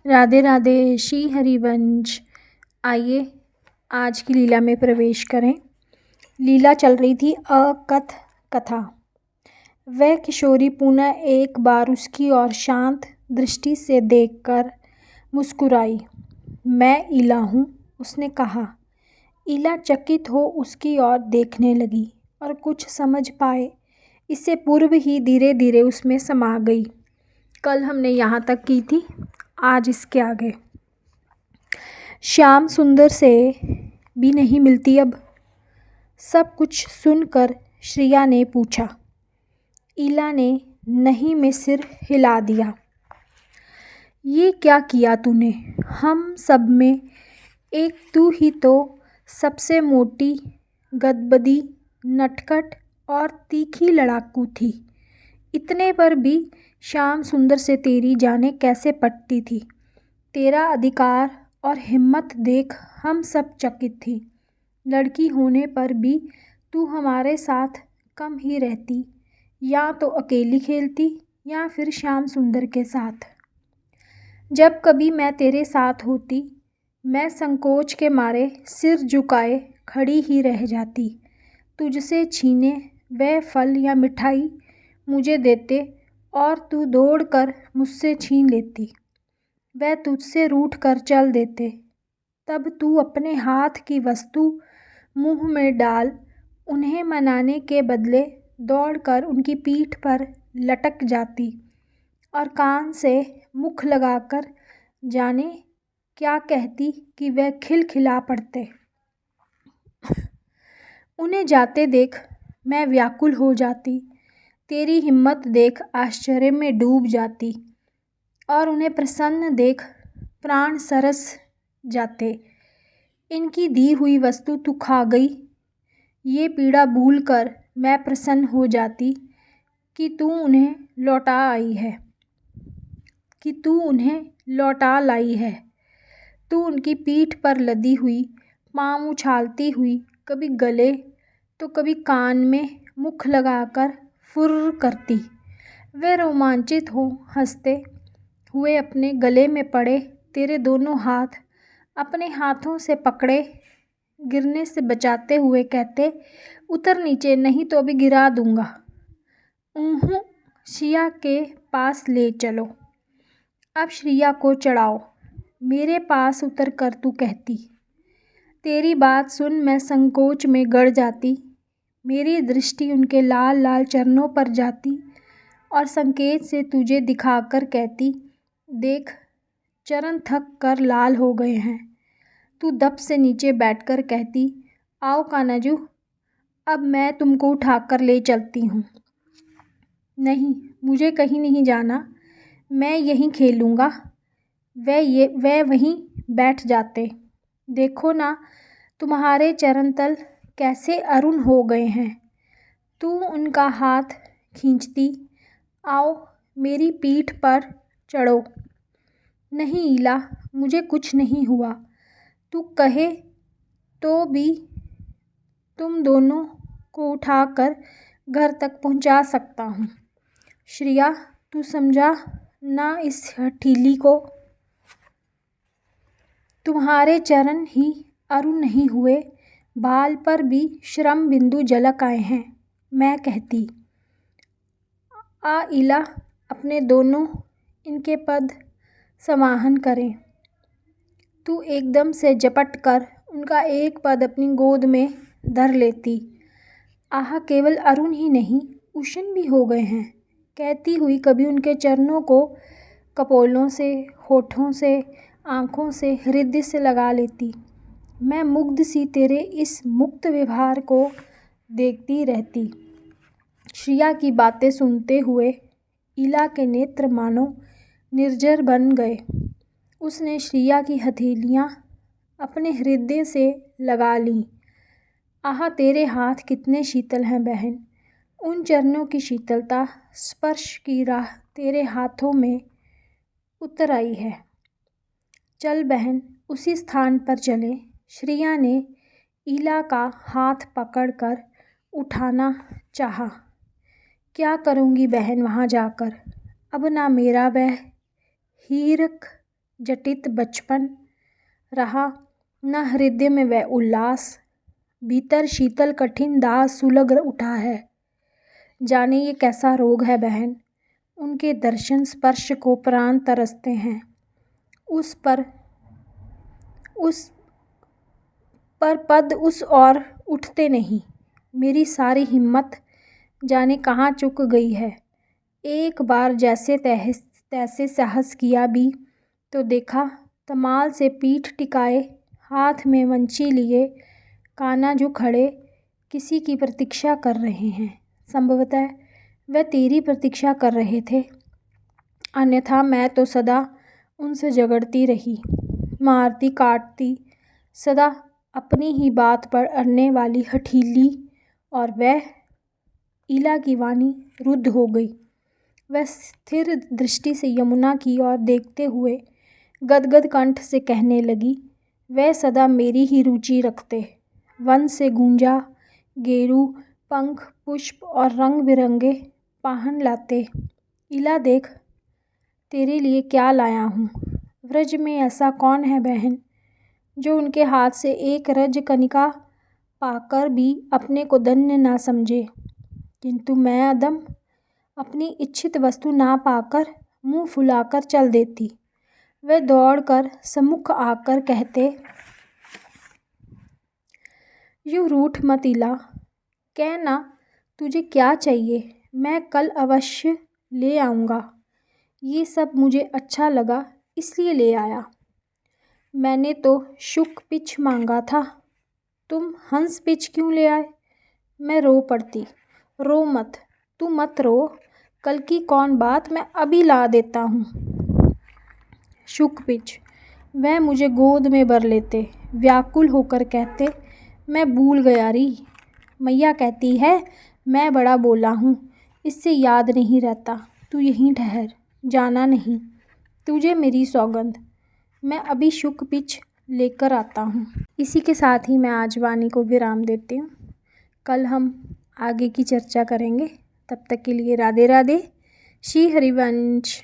राधे राधे। श्री हरिवंश। आइए आज की लीला में प्रवेश करें। लीला चल रही थी अकथ कथा। वह किशोरी पुनः एक बार उसकी ओर शांत दृष्टि से देखकर मुस्कुराई। मैं इला हूँ, उसने कहा। इला चकित हो उसकी ओर देखने लगी और कुछ समझ पाए इससे पूर्व ही धीरे धीरे उसमें समा गई। कल हमने यहाँ तक की थी, आज इसके आगे। श्याम सुंदर से भी नहीं मिलती अब? सब कुछ सुनकर श्रिया ने पूछा। इला ने नहीं में सिर हिला दिया। ये क्या किया तूने? हम सब में एक तू ही तो सबसे मोटी, गदबदी, नटखट और तीखी लड़ाकू थी। इतने पर भी श्याम सुंदर से तेरी जाने कैसे पटती थी। तेरा अधिकार और हिम्मत देख हम सब चकित थी। लड़की होने पर भी तू हमारे साथ कम ही रहती, या तो अकेली खेलती या फिर श्याम सुंदर के साथ। जब कभी मैं तेरे साथ होती, मैं संकोच के मारे सिर झुकाए खड़ी ही रह जाती। तुझसे छीने वह फल या मिठाई मुझे देते और तू दौड़कर मुझसे छीन लेती। वह तुझसे रूठ कर चल देते, तब तू अपने हाथ की वस्तु मुंह में डाल उन्हें मनाने के बदले दौड़कर उनकी पीठ पर लटक जाती और कान से मुख लगाकर जाने क्या कहती कि वह खिलखिला पड़ते। उन्हें जाते देख मैं व्याकुल हो जाती, तेरी हिम्मत देख आश्चर्य में डूब जाती और उन्हें प्रसन्न देख प्राण सरस जाते। इनकी दी हुई वस्तु तू खा गई, ये पीड़ा भूलकर मैं प्रसन्न हो जाती कि तू उन्हें लौटा लाई है। तू उनकी पीठ पर लदी हुई, पाँव उछालती हुई कभी गले तो कभी कान में मुख लगाकर फुर्र करती। वे रोमांचित हो हंसते हुए अपने गले में पड़े तेरे दोनों हाथ अपने हाथों से पकड़े गिरने से बचाते हुए कहते, उतर नीचे नहीं तो अभी गिरा दूंगा। श्रिया के पास ले चलो। अब श्रिया को चढ़ाओ। मेरे पास उतर कर तू कहती। तेरी बात सुन मैं संकोच में गड़ जाती। मेरी दृष्टि उनके लाल लाल चरणों पर जाती और संकेत से तुझे दिखाकर कहती, देख चरण थक कर लाल हो गए हैं। तू दब से नीचे बैठकर कहती, आओ कानाजू, अब मैं तुमको उठाकर ले चलती हूँ। नहीं, मुझे कहीं नहीं जाना, मैं यहीं खेलूँगा। वह वहीं बैठ जाते। देखो ना तुम्हारे चरण तल कैसे अरुण हो गए हैं। तू उनका हाथ खींचती, आओ मेरी पीठ पर चढ़ो। नहीं इला, मुझे कुछ नहीं हुआ। तू कहे तो भी तुम दोनों को उठाकर घर तक पहुंचा सकता हूँ। श्रिया, तू समझा ना इस हठीली को? तुम्हारे चरण ही अरुण नहीं हुए, बाल पर भी श्रम बिंदु झलक आए हैं। मैं कहती, आ इला, अपने दोनों इनके पद समाहन करें। तू एकदम से झपट कर उनका एक पद अपनी गोद में धर लेती। आह, केवल अरुण ही नहीं, उष्ण भी हो गए हैं, कहती हुई कभी उनके चरणों को कपोलों से, होठों से, आँखों से, हृदय से लगा लेती। मैं मुग्ध सी तेरे इस मुक्त व्यवहार को देखती रहती। श्रिया की बातें सुनते हुए इला के नेत्र मानो निर्जर बन गए। उसने श्रिया की हथेलियाँ अपने हृदय से लगा लीं। आह, तेरे हाथ कितने शीतल हैं बहन। उन चरणों की शीतलता स्पर्श की राह तेरे हाथों में उतर आई है। चल बहन, उसी स्थान पर चलें। श्रिया ने इला का हाथ पकड़कर उठाना चाहा। क्या करूँगी बहन वहाँ जाकर? अब ना मेरा वह हीरक जटित बचपन रहा, न हृदय में वह उल्लास, भीतर शीतल कठिन दाह सुलग उठा है। जाने ये कैसा रोग है बहन, उनके दर्शन स्पर्श को प्राण तरसते हैं। उस पर पद उस और उठते नहीं। मेरी सारी हिम्मत जाने कहाँ चुक गई है। एक बार जैसे तैसे साहस किया भी तो देखा, तमाल से पीठ टिकाए, हाथ में वंची लिए कान्हा जो खड़े किसी की प्रतीक्षा कर रहे हैं। संभवतः वह तेरी प्रतीक्षा कर रहे थे, अन्यथा मैं तो सदा उनसे झगड़ती रही, मारती काटती, सदा अपनी ही बात पर अड़ने वाली हठीली। और वह इला की वाणी रुद्ध हो गई। वह स्थिर दृष्टि से यमुना की ओर देखते हुए गदगद कंठ से कहने लगी, वह सदा मेरी ही रुचि रखते। वन से गूंजा गेरू पंख पुष्प और रंग बिरंगे पाहन लाते। इला देख तेरे लिए क्या लाया हूँ। व्रज में ऐसा कौन है बहन जो उनके हाथ से एक रज कनिका पाकर भी अपने को धन्य ना समझे। किंतु मैं अदम, अपनी इच्छित वस्तु ना पाकर मुंह फुलाकर चल देती। वे दौड़कर सम्मुख आकर कहते, यूँ रूठ मत इला, कहना तुझे क्या चाहिए, मैं कल अवश्य ले आऊँगा। ये सब मुझे अच्छा लगा इसलिए ले आया। मैंने तो शुक पिच मांगा था, तुम हंस पिच क्यों ले आए। मैं रो पड़ती। रो मत, तू मत रो, कल की कौन बात, मैं अभी ला देता हूँ। शुक पिच वह मुझे गोद में भर लेते, व्याकुल होकर कहते, मैं भूल गया री। मैया कहती है मैं बड़ा बोला हूँ, इससे याद नहीं रहता। तू यहीं ठहर, जाना नहीं, तुझे मेरी सौगंध। मैं अभी शुक पिच लेकर आता हूँ। इसी के साथ ही मैं आज वाणी को विराम देती हूँ। कल हम आगे की चर्चा करेंगे। तब तक के लिए राधे राधे। श्री हरिवंश।